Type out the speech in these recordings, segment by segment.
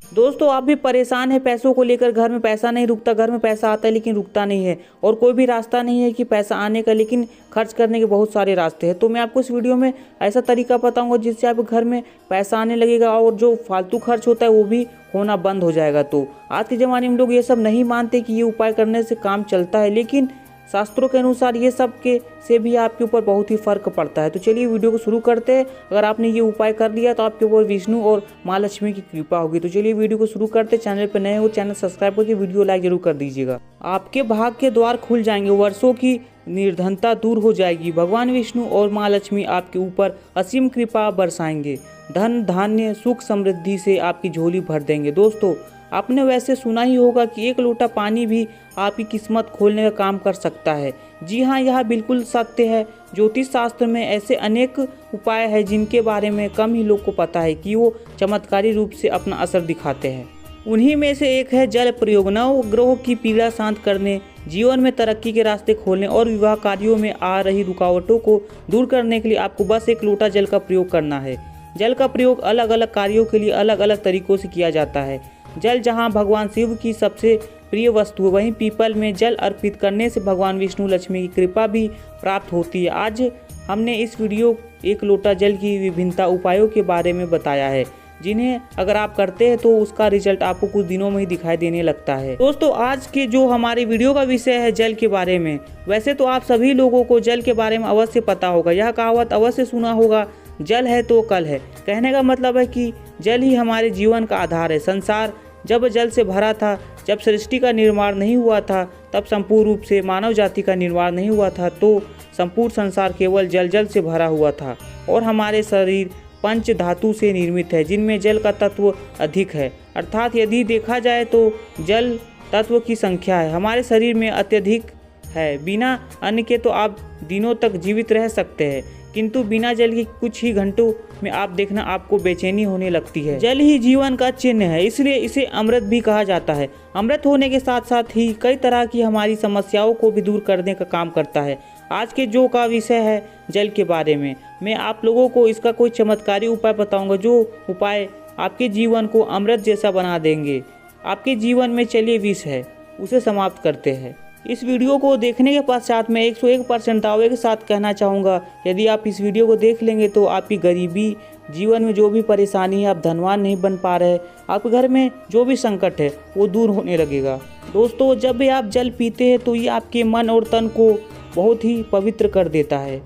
दोस्तों, आप भी परेशान हैं पैसों को लेकर। घर में पैसा नहीं रुकता, घर में पैसा आता है लेकिन रुकता नहीं है, और कोई भी रास्ता नहीं है कि पैसा आने का, लेकिन खर्च करने के बहुत सारे रास्ते हैं। तो मैं आपको इस वीडियो में ऐसा तरीका बताऊंगा जिससे आपके घर में पैसा आने लगेगा और जो फालतू खर्च होता है वो भी होना बंद हो जाएगा। तो आज के ज़माने में लोग ये सब नहीं मानते कि ये उपाय करने से काम चलता है, लेकिन शास्त्रों के अनुसार ये सब के से भी आपके ऊपर बहुत ही फर्क पड़ता है। तो चलिए वीडियो को शुरू करते हैं। अगर आपने ये उपाय कर लिया तो आपके ऊपर विष्णु और माँ लक्ष्मी की कृपा होगी। तो चलिए वीडियो को शुरू करते हैं। चैनल पर नए हो चैनल सब्सक्राइब करके वीडियो लाइक जरूर कर दीजिएगा। आपके भाग के द्वार खुल जाएंगे, वर्षों की निर्धनता दूर हो जाएगी। भगवान विष्णु और माँ लक्ष्मी आपके ऊपर असीम कृपा बरसाएंगे। धन धान्य सुख समृद्धि से आपकी झोली भर देंगे। दोस्तों, आपने वैसे सुना ही होगा कि एक लोटा पानी भी आपकी किस्मत खोलने का काम कर सकता है। जी हाँ, यह बिल्कुल सत्य है। ज्योतिष शास्त्र में ऐसे अनेक उपाय हैं जिनके बारे में कम ही लोग को पता है कि वो चमत्कारी रूप से अपना असर दिखाते हैं। उन्हीं में से एक है जल प्रयोग। नवग्रहों की पीड़ा शांत करने, जीवन में तरक्की के रास्ते खोलने और विवाह कार्यों में आ रही रुकावटों को दूर करने के लिए आपको बस एक लोटा जल का प्रयोग करना है। जल का प्रयोग अलग अलग कार्यों के लिए अलग अलग तरीकों से किया जाता है। जल जहाँ भगवान शिव की सबसे प्रिय वस्तु है, वहीं पीपल में जल अर्पित करने से भगवान विष्णु लक्ष्मी की कृपा भी प्राप्त होती है। आज हमने इस वीडियो एक लोटा जल की विभिन्नता उपायों के बारे में बताया है, जिन्हें अगर आप करते हैं तो उसका रिजल्ट आपको कुछ दिनों में ही दिखाई देने लगता है। दोस्तों, आज के जो हमारे वीडियो का विषय है जल के बारे में, वैसे तो आप सभी लोगों को जल के बारे में अवश्य पता होगा। यह कहावत अवश्य सुना होगा, जल है तो कल है। कहने का मतलब है कि जल ही हमारे जीवन का आधार है। संसार जब जल से भरा था, जब सृष्टि का निर्माण नहीं हुआ था, तब संपूर्ण रूप से मानव जाति का निर्माण नहीं हुआ था, तो संपूर्ण संसार केवल जल से भरा हुआ था। और हमारे शरीर पंच धातु से निर्मित है, जिनमें जल का तत्व अधिक है। अर्थात यदि देखा जाए तो जल तत्व की संख्या है हमारे शरीर में अत्यधिक है। बिना अन्न के तो आप दिनों तक जीवित रह सकते हैं, किंतु बिना जल के कुछ ही घंटों में आप देखना आपको बेचैनी होने लगती है। जल ही जीवन का चिन्ह है, इसलिए इसे अमृत भी कहा जाता है। अमृत होने के साथ साथ ही कई तरह की हमारी समस्याओं को भी दूर करने का काम करता है। आज के जो का विषय है जल के बारे में, मैं आप लोगों को इसका कोई चमत्कारी उपाय बताऊंगा, जो उपाय आपके जीवन को अमृत जैसा बना देंगे। आपके जीवन में चलिए विष है, उसे समाप्त करते हैं। इस वीडियो को देखने के पश्चात मैं 101% दावे के साथ कहना चाहूँगा, यदि आप इस वीडियो को देख लेंगे तो आपकी गरीबी, जीवन में जो भी परेशानी है, आप धनवान नहीं बन पा रहे, आपके घर में जो भी संकट है वो दूर होने लगेगा। दोस्तों, जब भी आप जल पीते हैं तो ये आपके मन और तन को बहुत ही पवित्र कर देता है।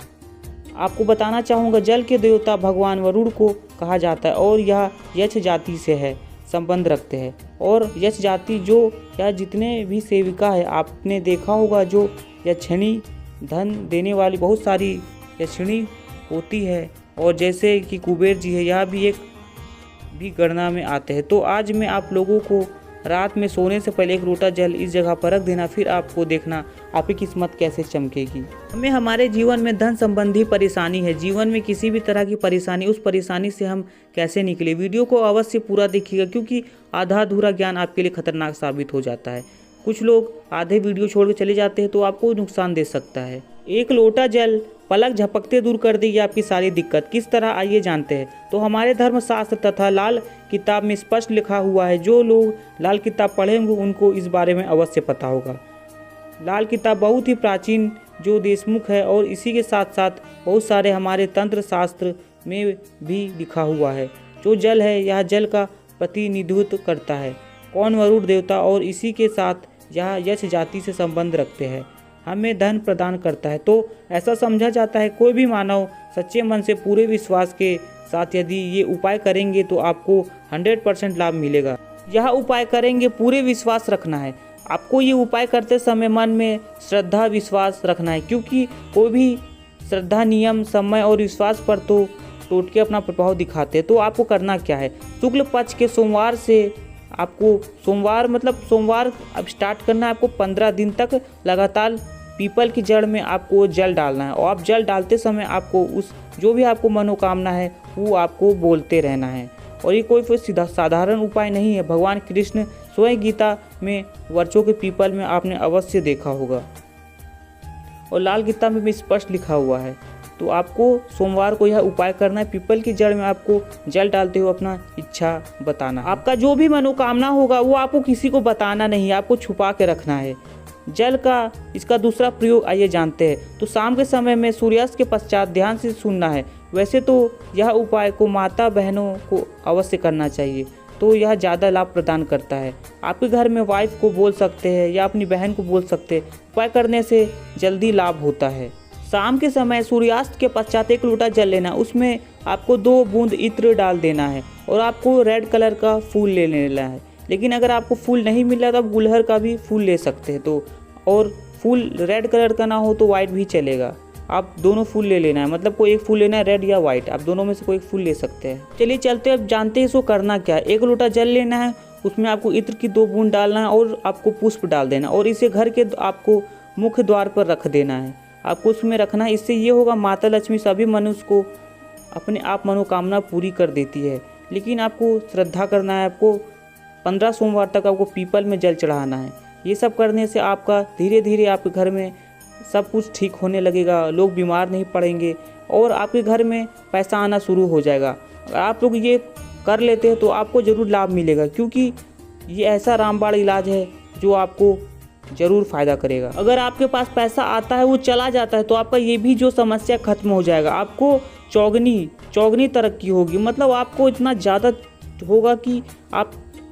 आपको बताना चाहूँगा, जल के देवता भगवान वरुण को कहा जाता है और यह यक्ष जाति से है संबंध रखते हैं। और यक्ष जाति जो या जितने भी सेविका है, आपने देखा होगा जो यक्षिणी धन देने वाली बहुत सारी यक्षिणी होती है, और जैसे कि कुबेर जी है, यह भी एक भी गणना में आते हैं। तो आज मैं आप लोगों को रात में सोने से पहले एक लोटा जल इस जगह पर रख देना, फिर आपको देखना आपकी किस्मत कैसे चमकेगी। हमें हमारे जीवन में धन संबंधी परेशानी है, जीवन में किसी भी तरह की परेशानी, उस परेशानी से हम कैसे निकले। वीडियो को अवश्य पूरा देखिएगा, क्योंकि आधा अधूरा ज्ञान आपके लिए खतरनाक साबित हो जाता है। कुछ लोग आधे वीडियो छोड़ के चले जाते हैं तो आपको नुकसान दे सकता है। एक लोटा जल पलक झपकते दूर कर देगी आपकी सारी दिक्कत। किस तरह, आइए जानते हैं। तो हमारे धर्मशास्त्र तथा लाल किताब में स्पष्ट लिखा हुआ है। जो लोग लाल किताब पढ़े होंगे उनको इस बारे में अवश्य पता होगा। लाल किताब बहुत ही प्राचीन जो देशमुख है, और इसी के साथ साथ बहुत सारे हमारे तंत्र शास्त्र में भी लिखा हुआ है। जो जल है यह जल का प्रतिनिधित्व करता है, कौन वरुण देवता, और इसी के साथ यह यक्ष जाति से संबंध रखते हैं, हमें धन प्रदान करता है। तो ऐसा समझा जाता है कोई भी मानव सच्चे मन से पूरे विश्वास के साथ यदि ये उपाय करेंगे तो आपको 100% लाभ मिलेगा। यह उपाय करेंगे पूरे विश्वास रखना है। आपको ये उपाय करते समय मन में श्रद्धा विश्वास रखना है, क्योंकि कोई भी श्रद्धा, नियम, समय और विश्वास पर तो टोटके अपना प्रभाव दिखाते हैं। तो आपको करना क्या है, शुक्ल पक्ष के सोमवार से आपको सोमवार अब स्टार्ट करना है। आपको 15 दिन तक लगातार पीपल की जड़ में आपको जल डालना है, और आप जल डालते समय आपको उस जो भी आपको मनोकामना है वो आपको बोलते रहना है। और ये कोई साधारण उपाय नहीं है। भगवान कृष्ण स्वयं गीता में वर्षों के पीपल में आपने अवश्य देखा होगा, और लाल गीता में भी स्पष्ट लिखा हुआ है। तो आपको सोमवार को यह उपाय करना है। पीपल की जड़ में आपको जल डालते हुए अपना इच्छा बताना। आपका जो भी मनोकामना होगा वो आपको किसी को बताना नहीं, आपको छुपा के रखना है। जल का इसका दूसरा प्रयोग आइए जानते हैं। तो शाम के समय में सूर्यास्त के पश्चात ध्यान से सुनना है। वैसे तो यह उपाय को माता बहनों को अवश्य करना चाहिए, तो यह ज़्यादा लाभ प्रदान करता है। आपके घर में वाइफ को बोल सकते हैं या अपनी बहन को बोल सकते हैं। उपाय करने से जल्दी लाभ होता है। शाम के समय सूर्यास्त के पश्चात 1 लोटा जल लेना, उसमें आपको 2 बूंद इत्र डाल देना है और आपको रेड कलर का फूल ले लेना है। लेकिन अगर आपको फूल नहीं मिल रहा तो आप गुलहर का भी फूल ले सकते हैं। तो और फूल रेड कलर का ना हो तो वाइट भी चलेगा, आप दोनों फूल ले लेना है। मतलब कोई एक फूल लेना है, रेड या वाइट, आप दोनों में से कोई एक फूल ले सकते हैं। चलिए चलते अब जानते हैं इसको करना क्या है। 1 लोटा जल लेना है, उसमें आपको इत्र की 2 बूंद डालना है और आपको पुष्प डाल देना और इसे घर के आपको मुख्य द्वार पर रख देना है। आपको उसमें रखना है। इससे ये होगा माता लक्ष्मी सभी मनुष्य को अपने आप मनोकामना पूरी कर देती है। लेकिन आपको श्रद्धा करना है। आपको 15 सोमवार तक आपको पीपल में जल चढ़ाना है। ये सब करने से आपका धीरे धीरे आपके घर में सब कुछ ठीक होने लगेगा, लोग बीमार नहीं पड़ेंगे और आपके घर में पैसा आना शुरू हो जाएगा। अगर आप लोग ये कर लेते हैं तो आपको ज़रूर लाभ मिलेगा, क्योंकि ये ऐसा रामबाण इलाज है जो आपको ज़रूर फ़ायदा करेगा। अगर आपके पास पैसा आता है वो चला जाता है तो आपका ये भी जो समस्या खत्म हो जाएगा। आपको चौगनी तरक्की होगी। मतलब आपको इतना ज़्यादा होगा कि आप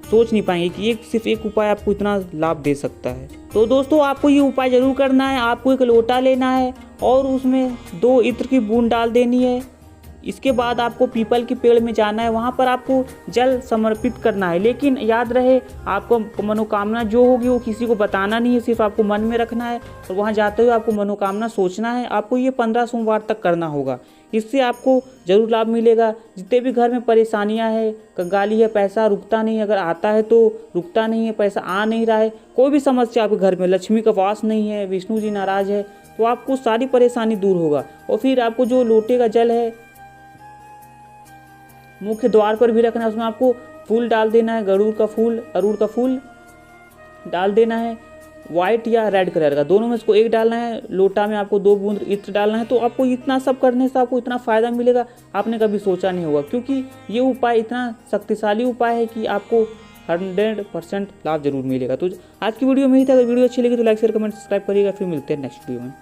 सोच नहीं पाएंगे कि सिर्फ एक उपाय आपको इतना लाभ दे सकता है। तो दोस्तों आपको ये उपाय ज़रूर करना है। आपको 1 लोटा लेना है और उसमें 2 इत्र की बूंद डाल देनी है। इसके बाद आपको पीपल के पेड़ में जाना है, वहाँ पर आपको जल समर्पित करना है। लेकिन याद रहे आपको मनोकामना जो होगी वो किसी को बताना नहीं है, सिर्फ आपको मन में रखना है और वहाँ जाते हुए आपको मनोकामना सोचना है। आपको ये 15 सोमवार तक करना होगा। इससे आपको ज़रूर लाभ मिलेगा। जितने भी घर में परेशानियां है, कंगाली है, पैसा रुकता नहीं, अगर आता है तो रुकता नहीं है, पैसा आ नहीं रहा है, कोई भी समस्या आपके घर में, लक्ष्मी का वास नहीं है, विष्णु जी नाराज है, तो आपको सारी परेशानी दूर होगा। और फिर आपको जो लोटे का जल है मुख्य द्वार पर भी रखना है। उसमें आपको फूल डाल देना है, अरुण का फूल डाल देना है, वाइट या रेड कलर का, दोनों में इसको एक डालना है। लोटा में आपको 2 बूंद इत्र डालना है। तो आपको इतना सब करने से आपको इतना फ़ायदा मिलेगा आपने कभी सोचा नहीं होगा, क्योंकि ये उपाय इतना शक्तिशाली उपाय है कि आपको 100% लाभ जरूर मिलेगा। तो आज की वीडियो में ही था। अगर वीडियो अच्छी लगी तो लाइक शेयर कमेंट सब्सक्राइब करिएगा। फिर मिलते हैं नेक्स्ट वीडियो में।